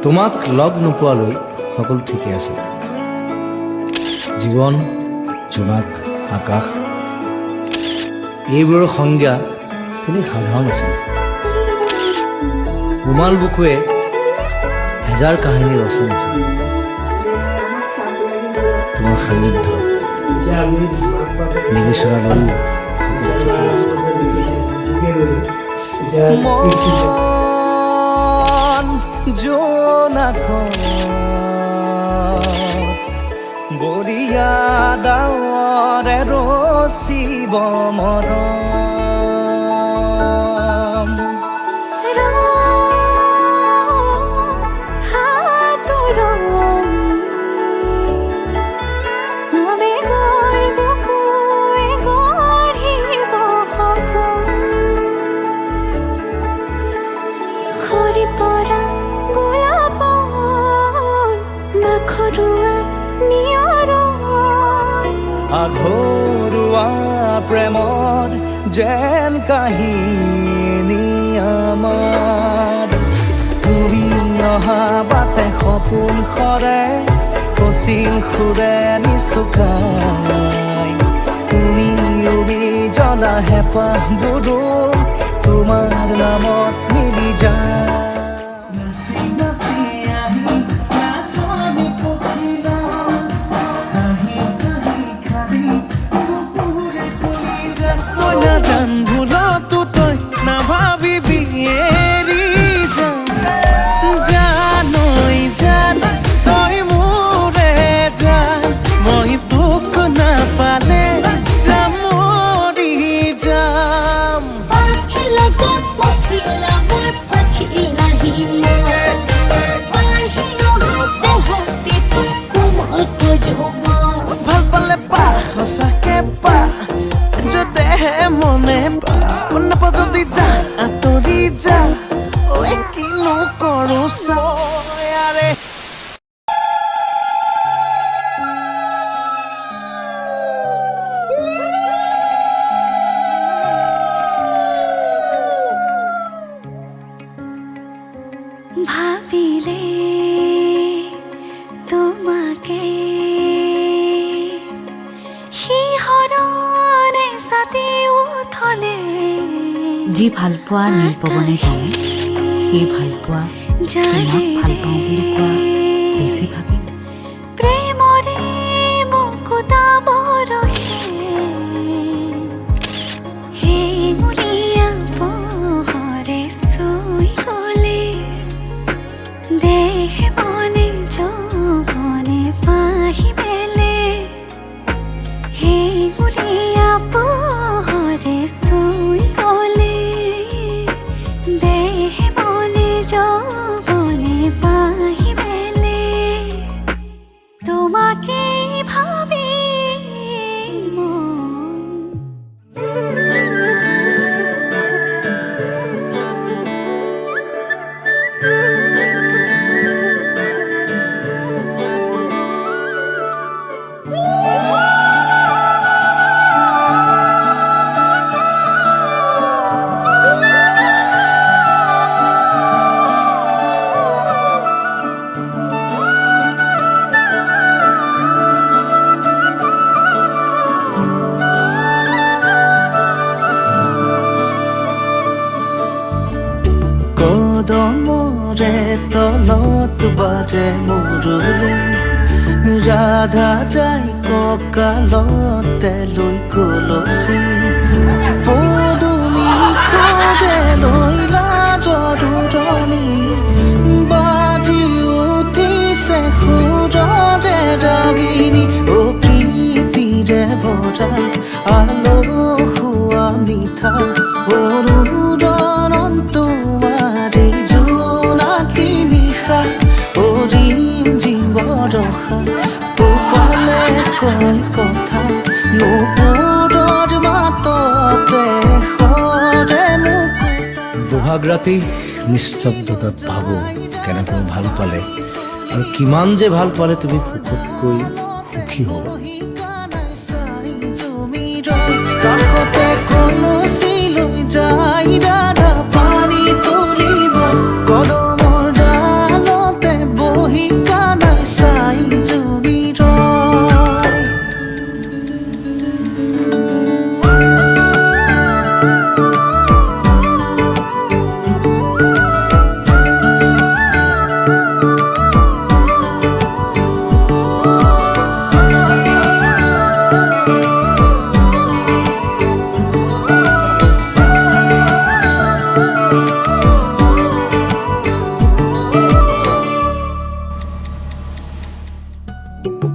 তোমাক লগ নোপোৱালৈ সকলো ঠিকে আছে। জীৱন, জোনাক, আকাশ এইবোৰৰ সংজ্ঞা কোনো সাধাৰণ আছিল। ৰুমাল বুকুৱে হেজাৰ কাহিনী ৰচন আছিল। তোমাৰ সান্নিধ্য নিবিচৰালৈও মন জোনাক বৰিয়া ডাৱৰে ৰচিব মৰম আঘৰুৱা প্ৰেমৰ যেন কাহিনী আমাৰ তুমি অহা বাটে সপোন সৰে কচিল সুৰে নিচুকাই তুমি উৰি জ্বলা হেঁপাহবোৰো তোমাৰ নামত মিলি যায়। সঁচাকে পা যদেহে মনে পা যদি যা আঁতৰি যা ঐ কিনো কৰো চাৰে ভাবিলে তোমাকে যি ভাল পোৱা নীলপৱনে জানে সেই ভাল পোৱা তোমাক ভাল পাওঁ বুলি কোৱা বেছিভাগে প্ৰেমৰে মুকুতা বৰষে সেই মুৰিয়া পোহৰে চুই গলে দেহ মনে যৌৱনে পাহি মেলে সেই মুৰিয়া পোহৰে চুই গলে দেহ মনে যৌৱনে পাহি মেলে তোমাকে ভাবি মন কদমৰে তলত বাজে মুৰুলি ৰাধা যাই কঁকালতে লৈ কলচি পদুমি খোজে লৈলা জৰুৰণি বাজি উঠিছে সুৰৰে ৰাগিনী অ প্ৰীতিৰে ভৰাই আলসুৱা মিঠা অৰুণন্তুৱাৰী জোনাকী নিশা অৰিম জীৱৰসা পোপালে কয় কথা নুপুৰৰ মাততে সৰে মুকুতা। বহাগ ৰাতি নিস্তব্ধতাত ভাবোঁ কেনেকৈ ভাল পালে আৰু কিমান যে ভাল পালে তুমি সুখতকৈ সুখী হ'ব। কাষতে কলচি লৈ যাই দাদা পানী তুলিব কদমৰ ডালতে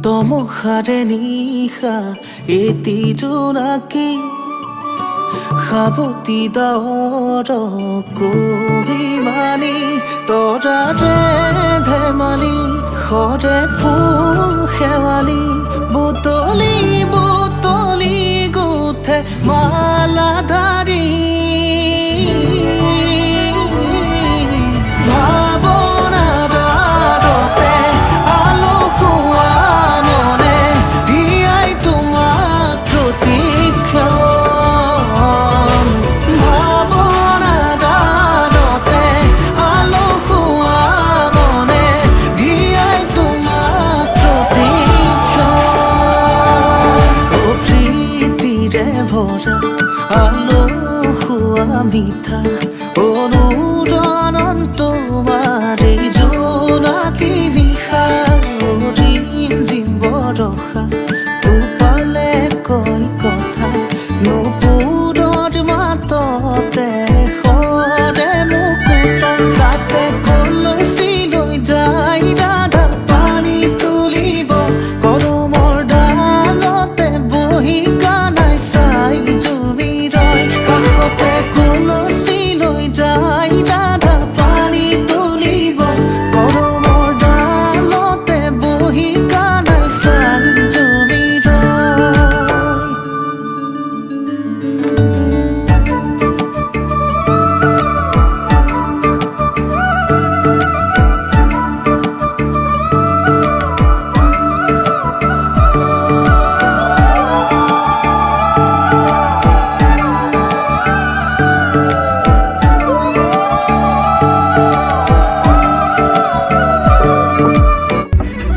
তমসাৰে নিশা এটি জোনাকী সাৱতি ডাৱৰ কহিমানি তৰাৰে ধেমালি সৰে ফুল শেৱালি বুটলি বুটলি গুঠে মালাধাৰী ভাৱনাৰ আৰতে আলসুৱা মনে দিয়াই তোমাক প্ৰতিক্ষণ ভাৱনাৰ আৰতে আলসুৱা মনে দিয়াই তোমাক প্ৰতিক্ষণ ও প্ৰীতিৰে ভৰা আলসুৱা মিঠা অনুৰণন তোমাৰ এই জোনাকী নিশা ৰিম জিম বৰষা তোপালে কয় কথা নুপুৰৰ মাততে সৰে মুকুতা তাতে কলচি লৈ যায় ৰাধা পানী তুলিব কদমৰ ডালতে বহি কানাই চাই জুমি ৰয় কাষতে কলচি লৈ যায় ৰাধা পানী তুলিব কদমৰ ডালতে বহি কানাই চাই জুমি ৰয়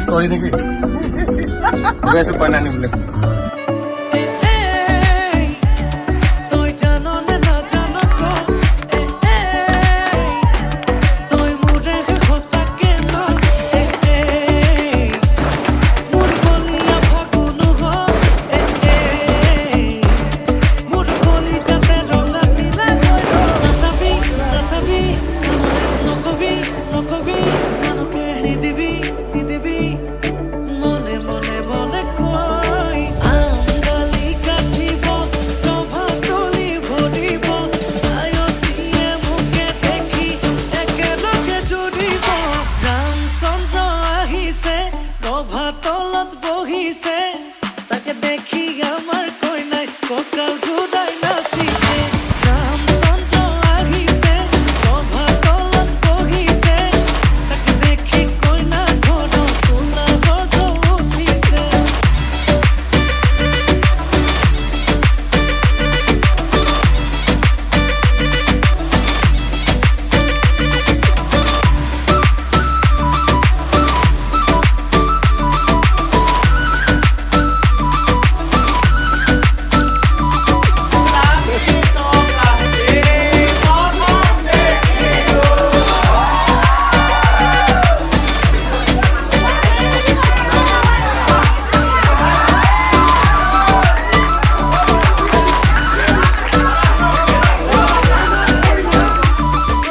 Sorry देखिए वैसे पढ़ना नहीं बोले তই জানো নে নাজানো ক তই মোৰে সঁচাকে ন মোৰ কলিয়া ফাগুন মোৰ কলি যাতে ৰঙা চিলা নাচাবি নাচাবি নকবি নকবি কানকে নিদিবি নিদিবি মনে মনে মনে কয় আঙালি কাটিব ৰভা তলি ভৰিব আয়তীয়ে মোকে দেখি একেলগে জুৰিব ৰামচন্দ্ৰ আহিছে ৰভা তলত বহিছে তাকে দেখি আমাৰ কইনাই কঁকাল ঘূৰাই নাচিছে ৰামচন্দ্ৰ আহিছে ৰভা তলত বহিছে তাকে দেখি কইনা ঘৰত কোলা গৰ্ভ উঠিছে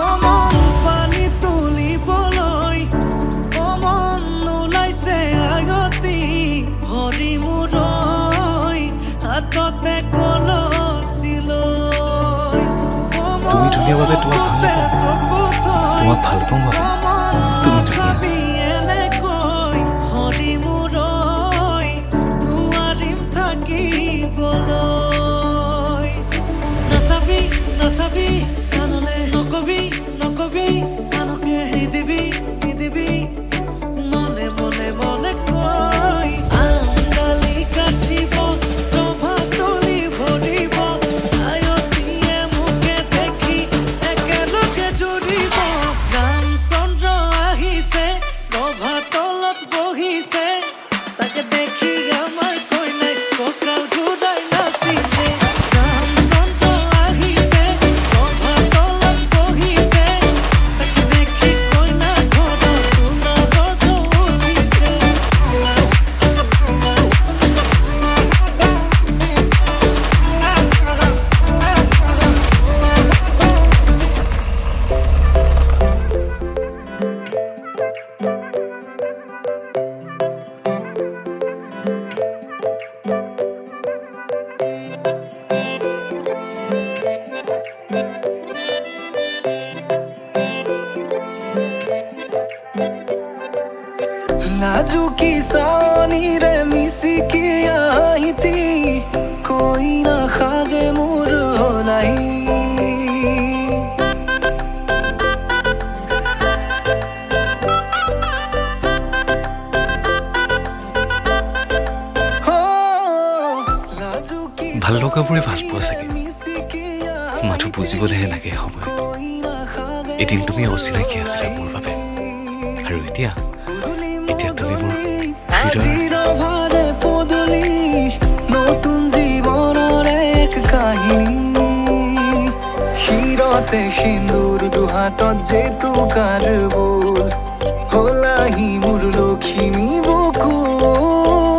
অমন পানী তুলিবলৈ অমন ওলাইছে আগতি হৰি মূৰৈ হাততে কলচি লৈ তুমি ধুনীয়া বাবে তোমাক ভাল নাপাওঁ। তোমাক ভাল পাওঁ বাবে তুমি ধুনীয়া। এনেকৈ হৰি মূৰৈ নোৱাৰিম থাকিবলৈ নাচাবি নাচাবি কাণলে নকবি নকবি কাণকে নিদিবি নিদিবি মনে মনে মনে কয় আঙালি কাটিব ৰভা তলি ভৰিব আয়তীয়ে মোকে দেখি একেলগে জুৰিব ৰামচন্দ্ৰ লাজুকি চাৱনিৰে মিচিকি আহিতি কৈ নাখাজে মোৰ নাই ভাল লগাবোৰে ভাল পোৱা চাগে মাথো বুজিবলৈহে লাগে সময় এদিন তুমি অচিনাকি আছিলা মোৰ বাবে আৰু এতিয়া তুমি মোৰ হৃদয়ৰ পদূলি নতুন জীৱনৰ এক কাহিনী শিৰতে সিন্দুৰ দুহাতত জেতুকাৰ বোল হলাহি মোৰ লখিমী বুকুৰ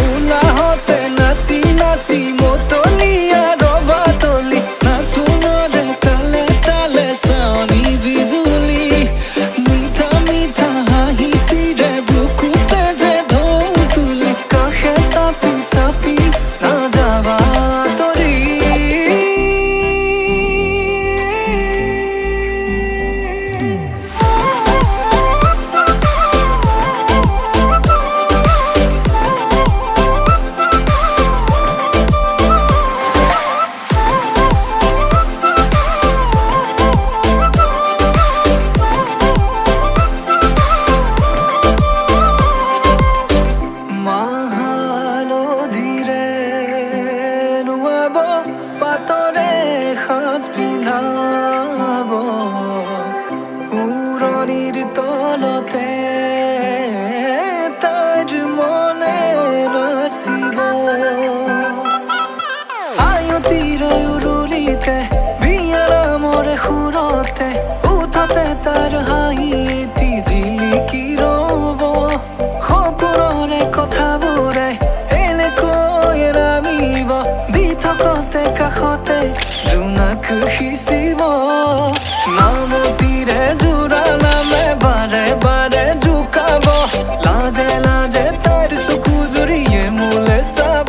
উলাহতে নাচি নাচি মতলীয়া ৰবাতলি নাচোনৰে তালে তালে চাৱনি বিজুলি মিঠা মিঠা হাঁহিতিৰে বুকুতে যে ঢৌ তুলি কাষে চাপি চাপি নাযাবা তৰি পাতৰে সাজ পিন্ধাব উৰণিৰ তলতে তাইৰ মনে নাচিব আয়তিৰে উৰুলিতে বিয়াৰামৰে সুৰতে উঠতে তাৰ হাঁহি এটি জিলিকি ৰ'ব সপোনৰে কথাবোৰে এনেকৈ নামিব দি থকতে কাষতে জোনাক সিঁচিব নামতিৰে জোৰা নামে বাৰে বাৰে জোকাব লাজে লাজে তাইৰ চকু জুৰিয়ে মোলে চাব